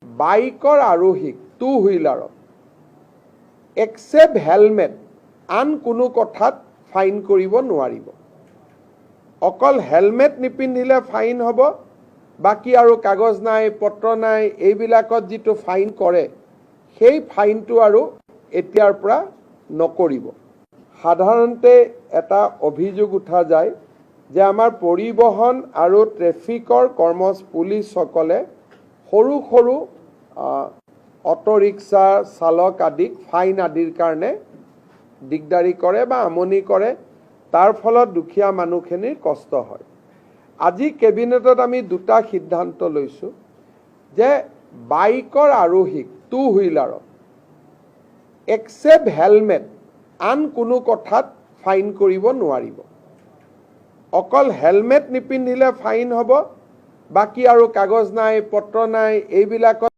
বাইকৰ আৰোহীক two হুইলাৰত except helmet আন কোনো কথাত ফাইন কৰিব নোৱাৰিব। অকল হেলমেট নিপিন্ধিলে ফাইন হ'ব, বাকী আৰু কাগজ নাই পত্ৰ নাই এইবিলাকত যিটো ফাইন কৰে সেই ফাইনটো আৰু এতিয়াৰ পৰা নকৰিব। সাধাৰণতে এটা অভিযোগ উঠা যায় যে আমাৰ পৰিবহণ আৰু ট্ৰেফিকৰ পুলিচসকলে সৰু সৰু অটো ৰিক্সা চালক আদিক ফাইন আদিৰ কাৰণে দিগদাৰি কৰে বা আমনি কৰে, তাৰ ফলত দুখীয়া মানুহখিনিৰ কষ্ট হয়। আজি কেবিনেটত আমি দুটা সিদ্ধান্ত লৈছোঁ যে বাইকৰ আৰোহীক টু হুইলাৰত এক্সেপ্ট হেলমেট আন কোনো কথাত ফাইন কৰিব নোৱাৰিব। অকল হেলমেট নিপিন্ধিলে ফাইন হ'ব, বাকী আৰু কাগজ নাই পত্ৰ নাই এইবিলাকত